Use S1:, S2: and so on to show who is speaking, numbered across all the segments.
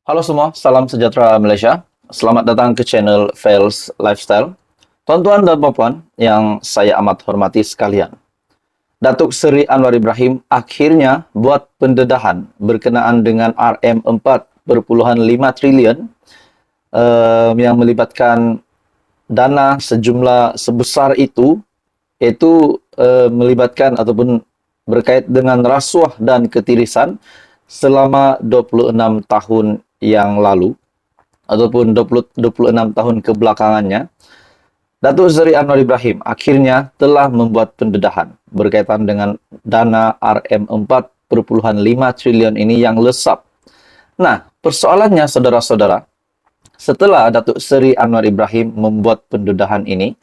S1: Halo semua, salam sejahtera Malaysia. Selamat datang ke channel Fails Lifestyle. Tuan-tuan dan puan yang saya amat hormati sekalian. Datuk Seri Anwar Ibrahim akhirnya buat pendedahan berkenaan dengan RM4.5 triliun yang melibatkan dana sejumlah sebesar itu, iaitu melibatkan ataupun berkait dengan rasuah dan ketirisan selama 26 tahun yang lalu ataupun 26 tahun kebelakangannya. Datuk Seri Anwar Ibrahim akhirnya telah membuat pendedahan berkaitan dengan dana RM4.5 triliun ini yang lesap. Nah, persoalannya saudara-saudara, setelah Datuk Seri Anwar Ibrahim membuat pendedahan ini,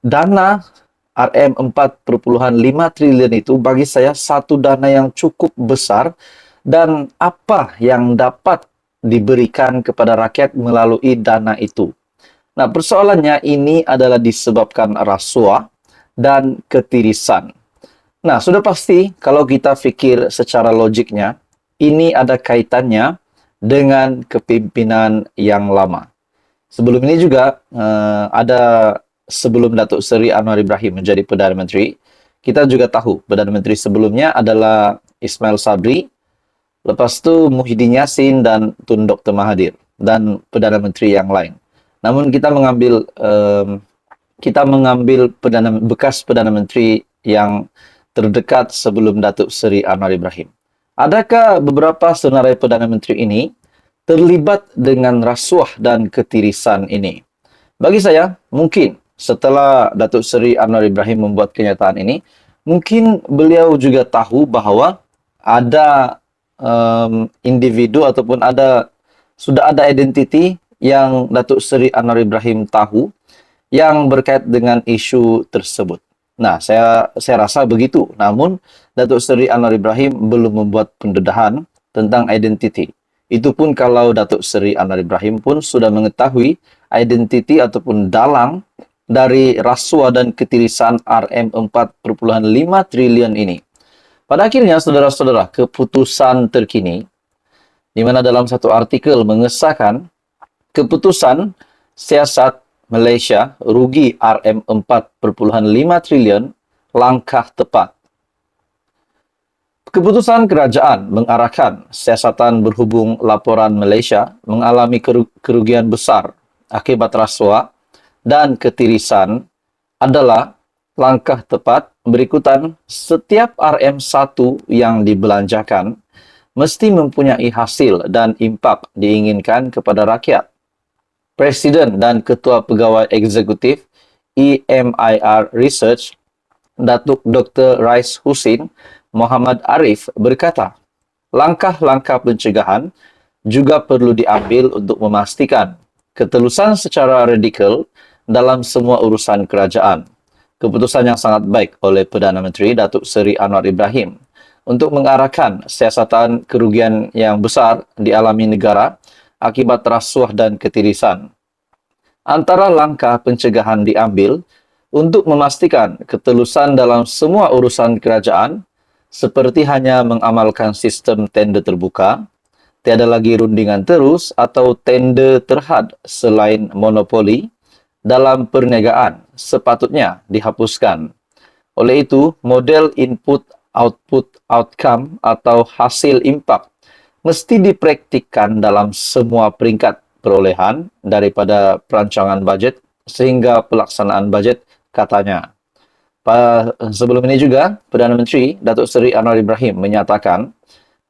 S1: dana RM4.5 triliun itu bagi saya satu dana yang cukup besar, dan apa yang dapat diberikan kepada rakyat melalui dana itu. Nah, persoalannya ini adalah disebabkan rasuah dan ketirisan. Nah, sudah pasti kalau kita fikir secara logiknya, ini ada kaitannya dengan kepimpinan yang lama. Sebelum ini juga sebelum Datuk Seri Anwar Ibrahim menjadi Perdana Menteri, kita juga tahu Perdana Menteri sebelumnya adalah Ismail Sabri, lepas tu Muhyiddin Yassin dan Tun Dr. Mahathir, dan Perdana Menteri yang lain. Namun kita mengambil bekas Perdana Menteri yang terdekat sebelum Datuk Seri Anwar Ibrahim. Adakah beberapa senarai Perdana Menteri ini terlibat dengan rasuah dan ketirisan ini? Bagi saya, mungkin setelah Datuk Seri Anwar Ibrahim membuat kenyataan ini, mungkin beliau juga tahu bahawa ada individu ataupun sudah ada identiti yang Datuk Seri Anwar Ibrahim tahu yang berkait dengan isu tersebut. Nah, saya rasa begitu. Namun, Datuk Seri Anwar Ibrahim belum membuat pendedahan tentang identiti. Itu pun kalau Datuk Seri Anwar Ibrahim pun sudah mengetahui identiti ataupun dalang dari rasuah dan ketirisan RM4.5 triliun ini. Pada akhirnya, saudara-saudara, keputusan terkini, di mana dalam satu artikel mengesahkan keputusan siasat Malaysia rugi RM4.5 triliun langkah tepat. Keputusan kerajaan mengarahkan siasatan berhubung laporan Malaysia mengalami kerugian besar akibat rasuah dan ketirisan adalah langkah tepat berikutan. Setiap RM1 yang dibelanjakan mesti mempunyai hasil dan impak diinginkan kepada rakyat. Presiden dan Ketua Pegawai Eksekutif EMIR Research, Datuk Dr. Rais Husin Muhammad Arif berkata, langkah-langkah pencegahan juga perlu diambil untuk memastikan ketelusan secara radikal dalam semua urusan kerajaan. Keputusan yang sangat baik oleh Perdana Menteri Datuk Seri Anwar Ibrahim untuk mengarahkan siasatan kerugian yang besar dialami negara akibat rasuah dan ketirisan. Antara langkah pencegahan diambil untuk memastikan ketelusan dalam semua urusan kerajaan, seperti hanya mengamalkan sistem tender terbuka, tiada lagi rundingan terus atau tender terhad selain monopoli dalam perniagaan sepatutnya dihapuskan. Oleh itu, model input, output, outcome atau hasil impak mesti dipraktikkan dalam semua peringkat perolehan daripada perancangan bajet sehingga pelaksanaan bajet, katanya. Sebelum ini juga, Perdana Menteri Datuk Seri Anwar Ibrahim menyatakan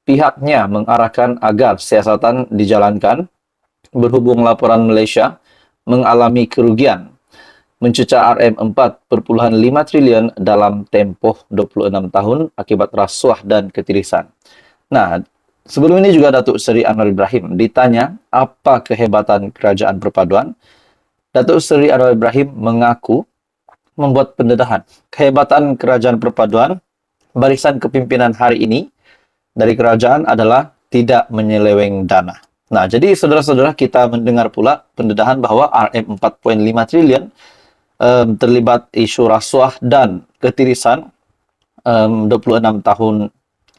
S1: pihaknya mengarahkan agar siasatan dijalankan berhubung laporan Malaysia mengalami kerugian mencecah RM4.5 triliun dalam tempoh 26 tahun akibat rasuah dan ketirisan. Nah, sebelum ini juga Datuk Seri Anwar Ibrahim ditanya apa kehebatan kerajaan perpaduan. Datuk Seri Anwar Ibrahim mengaku membuat pendedahan. Kehebatan kerajaan perpaduan barisan kepimpinan hari ini dari kerajaan adalah tidak menyeleweng dana. Nah, jadi saudara-saudara, kita mendengar pula pendedahan bahawa RM4.5 triliun terlibat isu rasuah dan ketirisan 26 tahun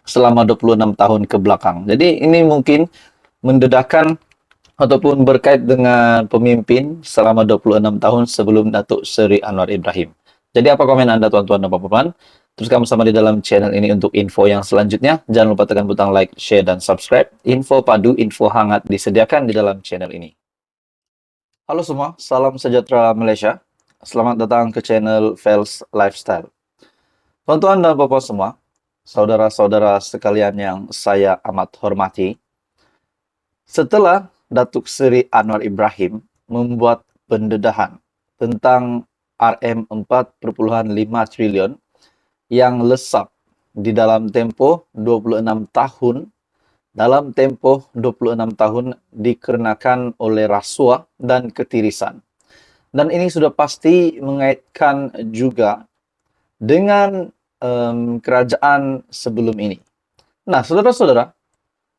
S1: selama 26 tahun ke belakang. Jadi ini mungkin mendedakan ataupun berkait dengan pemimpin selama 26 tahun sebelum Datuk Seri Anwar Ibrahim. Jadi apa komen Anda tuan-tuan dan puan-puan? Teruskan bersama di dalam channel ini untuk info yang selanjutnya. Jangan lupa tekan butang like, share, dan subscribe. Info padu, info hangat disediakan di dalam channel ini. Halo semua, salam sejahtera Malaysia. Selamat datang ke channel Fels Lifestyle. Tuan-tuan dan puan-puan semua, saudara-saudara sekalian yang saya amat hormati, setelah Datuk Seri Anwar Ibrahim membuat pendedahan tentang RM4,5 triliun yang lesap di dalam tempoh 26 tahun, dikarenakan oleh rasuah dan ketirisan. Dan ini sudah pasti mengaitkan juga dengan kerajaan sebelum ini. Nah, saudara-saudara,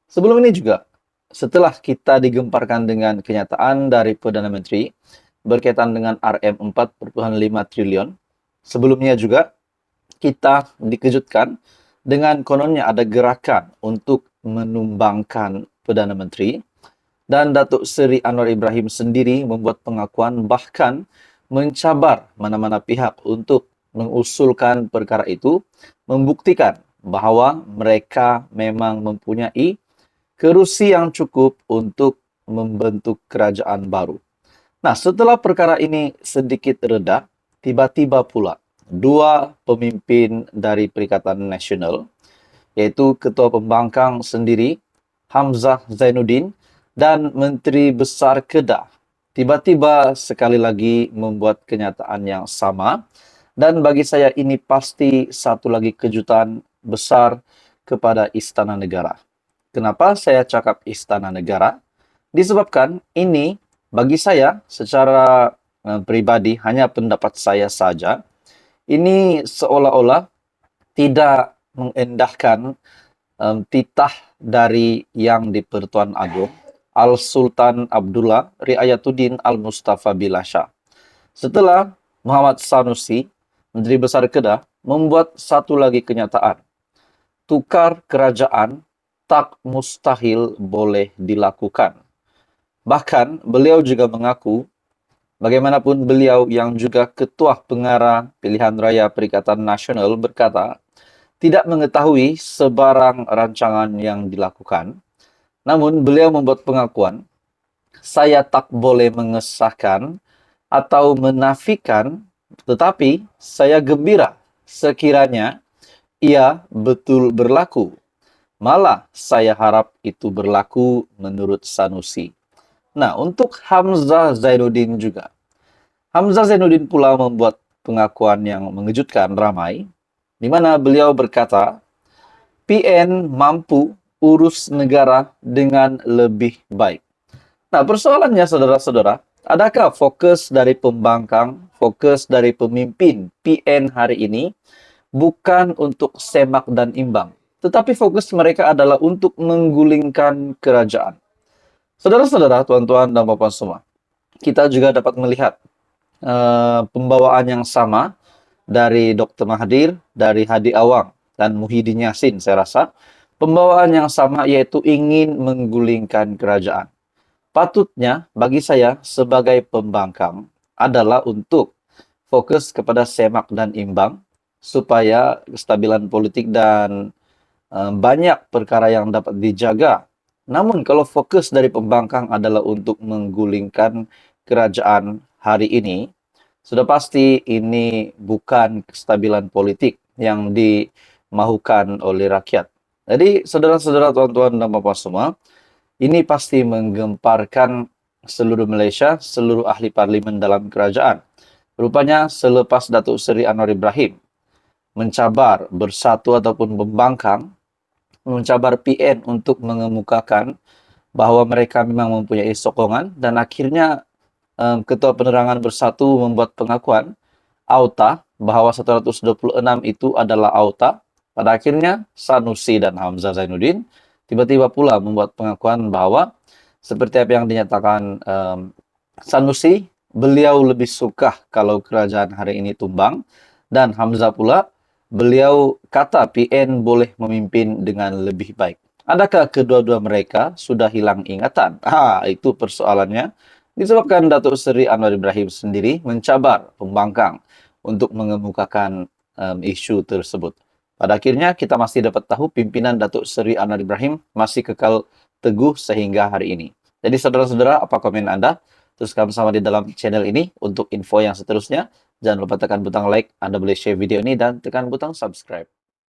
S1: sebelum ini juga, setelah kita digemparkan dengan kenyataan dari Perdana Menteri berkaitan dengan RM4,5 triliun, sebelumnya juga kita dikejutkan dengan kononnya ada gerakan untuk menumbangkan Perdana Menteri, dan Datuk Seri Anwar Ibrahim sendiri membuat pengakuan bahkan mencabar mana-mana pihak untuk mengusulkan perkara itu, membuktikan bahawa mereka memang mempunyai kerusi yang cukup untuk membentuk kerajaan baru. Nah, setelah perkara ini sedikit reda, tiba-tiba pula dua pemimpin dari Perikatan Nasional, yaitu Ketua Pembangkang sendiri, Hamzah Zainuddin, dan Menteri Besar Kedah, tiba-tiba sekali lagi membuat kenyataan yang sama. Dan bagi saya ini pasti satu lagi kejutan besar kepada Istana Negara. Kenapa saya cakap Istana Negara? Disebabkan ini bagi saya secara pribadi, hanya pendapat saya saja, ini seolah-olah tidak mengendahkan titah dari Yang di-Pertuan Agong Al-Sultan Abdullah Riayatuddin Al-Mustafa Billah Shah. Setelah Muhammad Sanusi, Menteri Besar Kedah, membuat satu lagi kenyataan. Tukar kerajaan tak mustahil boleh dilakukan. Bahkan beliau juga mengaku, bagaimanapun beliau yang juga Ketua Pengarah Pilihan Raya Perikatan Nasional berkata, tidak mengetahui sebarang rancangan yang dilakukan. Namun beliau membuat pengakuan, saya tak boleh mengesahkan atau menafikan, tetapi saya gembira sekiranya ia betul berlaku. Malah saya harap itu berlaku menurut Sanusi. Nah, untuk Hamzah Zainuddin juga. Hamzah Zainuddin pula membuat pengakuan yang mengejutkan ramai, di mana beliau berkata, PN mampu urus negara dengan lebih baik. Nah, persoalannya saudara-saudara, adakah fokus dari pembangkang, fokus dari pemimpin PN hari ini bukan untuk semak dan imbang, tetapi fokus mereka adalah untuk menggulingkan kerajaan. Saudara-saudara, tuan-tuan dan puan-puan semua, kita juga dapat melihat pembawaan yang sama dari Dr. Mahathir, dari Hadi Awang, dan Muhyiddin Yassin, saya rasa. Pembawaan yang sama yaitu ingin menggulingkan kerajaan. Patutnya bagi saya sebagai pembangkang adalah untuk fokus kepada semak dan imbang, supaya kestabilan politik dan banyak perkara yang dapat dijaga. Namun kalau fokus dari pembangkang adalah untuk menggulingkan kerajaan hari ini, sudah pasti ini bukan kestabilan politik yang dimahukan oleh rakyat. Jadi saudara-saudara, tuan-tuan dan puan-puan semua, ini pasti menggemparkan seluruh Malaysia, seluruh ahli parlimen dalam kerajaan. Rupanya selepas Datuk Seri Anwar Ibrahim mencabar bersatu ataupun membangkang, mencabar PN untuk mengemukakan bahawa mereka memang mempunyai sokongan, dan akhirnya Ketua Penerangan Bersatu membuat pengakuan auta bahawa 126 itu adalah auta. Pada akhirnya Sanusi dan Hamzah Zainuddin tiba-tiba pula membuat pengakuan bahawa seperti apa yang dinyatakan Sanusi, beliau lebih suka kalau kerajaan hari ini tumbang, dan Hamzah pula beliau kata PN boleh memimpin dengan lebih baik. Adakah kedua-dua mereka sudah hilang ingatan? Itu persoalannya. Disebabkan Datuk Seri Anwar Ibrahim sendiri mencabar pembangkang untuk mengemukakan isu tersebut. Pada akhirnya kita masih dapat tahu pimpinan Datuk Seri Anwar Ibrahim masih kekal teguh sehingga hari ini. Jadi saudara-saudara, apa komen Anda? Teruskan bersama di dalam channel ini untuk info yang seterusnya. Jangan lupa tekan butang like, Anda boleh share video ini dan tekan butang subscribe.